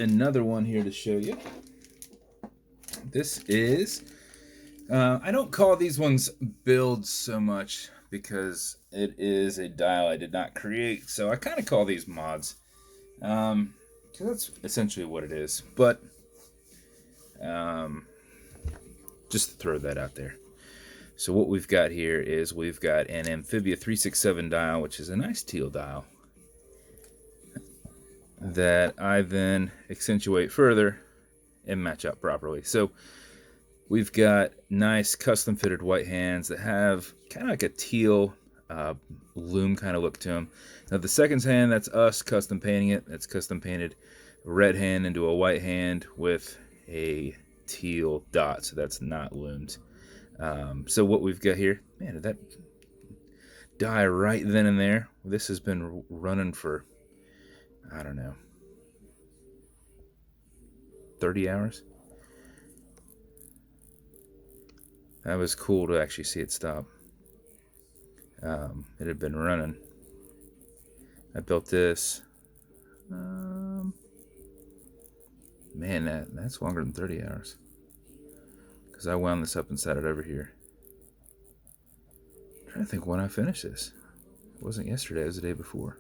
another one here to show you. This is, I don't call these ones builds so much because it is a dial I did not create. So I kind of call these mods. Because that's essentially what it is. But just to throw that out there. So what we've got here is we've got an Amphibia 367 dial, which is a nice teal dial, that I then accentuate further and match up properly. So we've got nice custom fitted white hands that have kind of like a teal lume kind of look to them. Now the second hand, that's us custom painting it. That's custom painted red hand into a white hand with a teal dot, so that's not loomed. So what we've got here, man, did that die right then and there? This has been running for, I don't know, 30 hours. That was cool to actually see it stop. It had been running. I built this. Man, that's longer than 30 hours. Because I wound this up and set it over here. I'm trying to think when I finished this. It wasn't yesterday, it was the day before.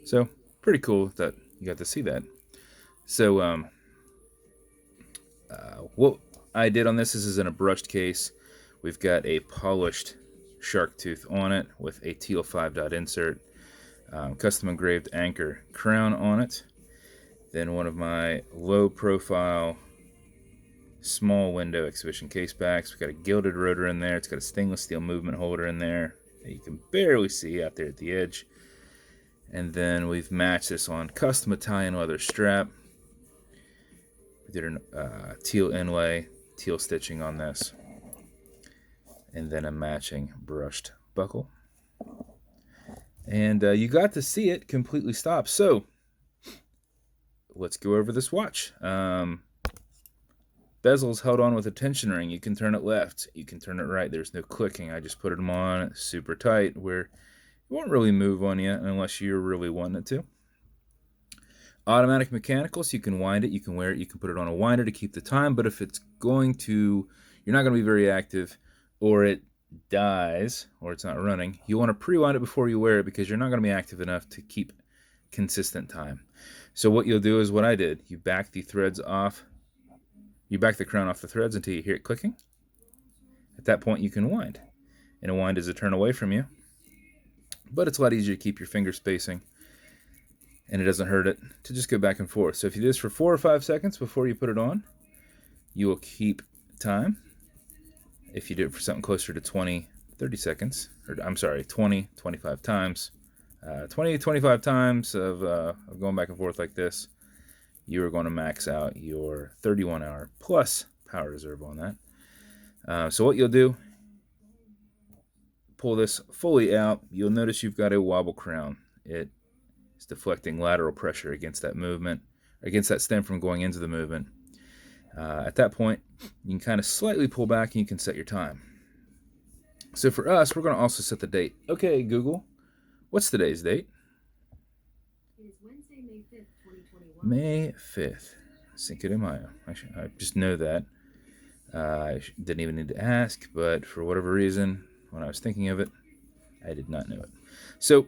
So, pretty cool that you got to see that. So, what I did on this is in a brushed case. We've got a polished shark tooth on it with a teal 5-dot insert. Custom engraved anchor crown on it. Then one of my low profile small window exhibition casebacks. We've got a gilded rotor in there. It's got a stainless steel movement holder in there that you can barely see out there at the edge. And then we've matched this on custom Italian leather strap. We did a teal inlay, teal stitching on this. And then a matching brushed buckle. And you got to see it completely stop. So let's go over this watch. Bezel's held on with a tension ring. You can turn it left. You can turn it right. There's no clicking. I just put them on super tight where it won't really move on you unless you're really wanting it to. Automatic mechanical, so you can wind it, you can wear it, you can put it on a winder to keep the time, but if it's going to, you're not going to be very active, or it dies, or it's not running, you want to pre-wind it before you wear it because you're not going to be active enough to keep consistent time. So what you'll do is what I did. You back the threads off, you back the crown off the threads until you hear it clicking. At that point you can wind. And a wind is a turn away from you, but it's a lot easier to keep your finger spacing, and it doesn't hurt it to just go back and forth. So if you do this for 4 or 5 seconds before you put it on, you will keep time. If you do it for something closer to 20, 30 seconds, or I'm sorry, 20, 25 times, 20, 25 times of going back and forth like this, you are going to max out your 31-hour plus power reserve on that. So what you'll do, pull this fully out. You'll notice you've got a wobble crown. It is deflecting lateral pressure against that movement, against that stem from going into the movement. At that point, you can kind of slightly pull back and you can set your time. So for us, we're going to also set the date. Okay, Google, what's today's date? It is Wednesday, May 5th, 2021. May 5th. Cinco de Mayo. I just know that. I didn't even need to ask, but for whatever reason, when I was thinking of it, I did not know it. So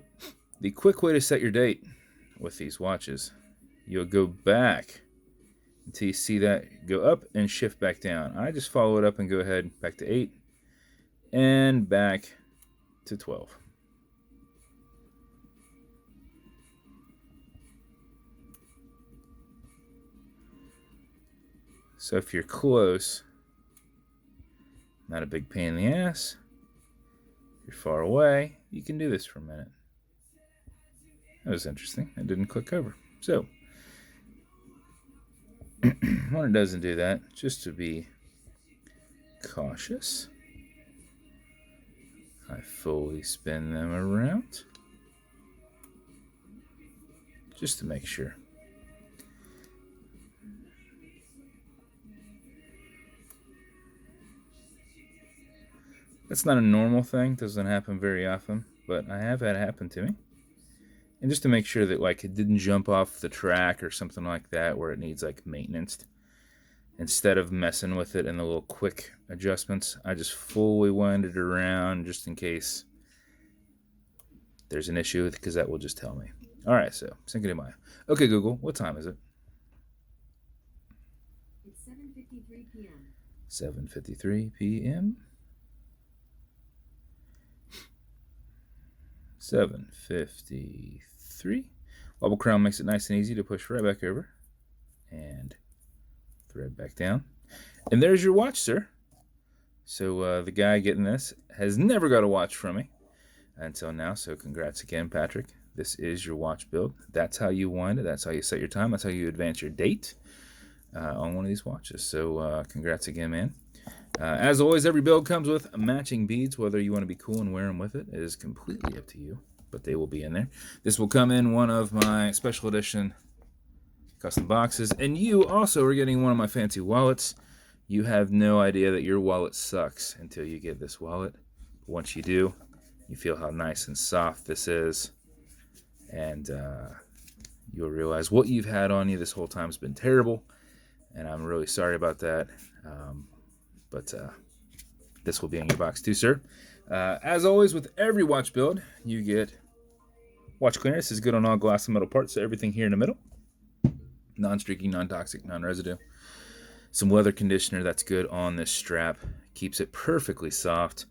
the quick way to set your date with these watches, you'll go back until you see that go up and shift back down. I just follow it up and go ahead back to 8 and back to 12. So if you're close, not a big pain in the ass. If you're far away, you can do this for a minute. That was interesting. It didn't click over. So when it doesn't do that, just to be cautious, I fully spin them around just to make sure. That's not a normal thing. Doesn't happen very often, but I have had it happen to me. And just to make sure that like it didn't jump off the track or something like that where it needs like maintenance, instead of messing with it in the little quick adjustments, I just fully wind it around just in case there's an issue with it, because that will just tell me. All right, so Cinco de Mayo. Okay, Google, what time is it? It's 7:53 p.m. 7:53 p.m. 7:53. Wobble crown makes it nice and easy to push right back over and thread back down. And there's your watch, sir. So the guy getting this has never got a watch from me until now. So congrats again, Patrick. This is your watch build. That's how you wind it. That's how you set your time. That's how you advance your date on one of these watches. So congrats again, man. As always, every build comes with matching beads. Whether you want to be cool and wear them with it is completely up to you, but they will be in there. This will come in one of my special edition custom boxes, and you also are getting one of my fancy wallets. You have no idea that your wallet sucks until you get this wallet. Once you do, you feel how nice and soft this is, and you'll realize what you've had on you this whole time has been terrible, and I'm really sorry about that. But this will be in your box too, sir. As always, with every watch build, you get watch cleaner. This is good on all glass and metal parts, so everything here in the middle. Non-streaky, non-toxic, non-residue. Some leather conditioner that's good on this strap. Keeps it perfectly soft.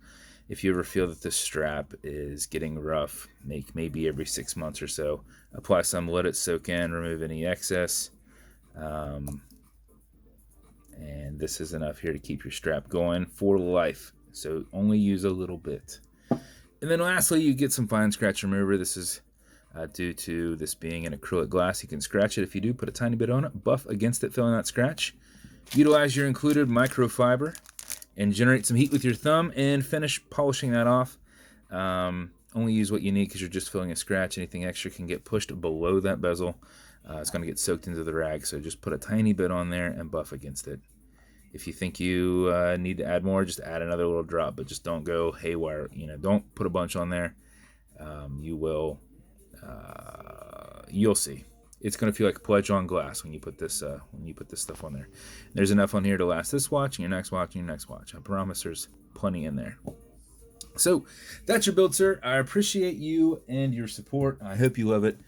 If you ever feel that this strap is getting rough, maybe every 6 months or so, apply some, let it soak in, remove any excess. And this is enough here to keep your strap going for life. So only use a little bit. And then lastly, you get some fine scratch remover. This is due to this being an acrylic glass. You can scratch it if you do. Put a tiny bit on it. Buff against it, filling that scratch. Utilize your included microfiber and generate some heat with your thumb and finish polishing that off. Only use what you need because you're just filling a scratch. Anything extra can get pushed below that bezel. It's going to get soaked into the rag, so just put a tiny bit on there and buff against it. If you think you need to add more, just add another little drop, but just don't go haywire. Don't put a bunch on there. You'll see. It's going to feel like a pledge on glass when you put this stuff on there. There's enough on here to last this watch and your next watch and your next watch. I promise there's plenty in there. So that's your build, sir. I appreciate you and your support. I hope you love it.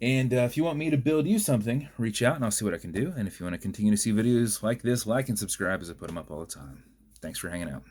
And if you want me to build you something, reach out and I'll see what I can do. And if you want to continue to see videos like this, like and subscribe as I put them up all the time. Thanks for hanging out.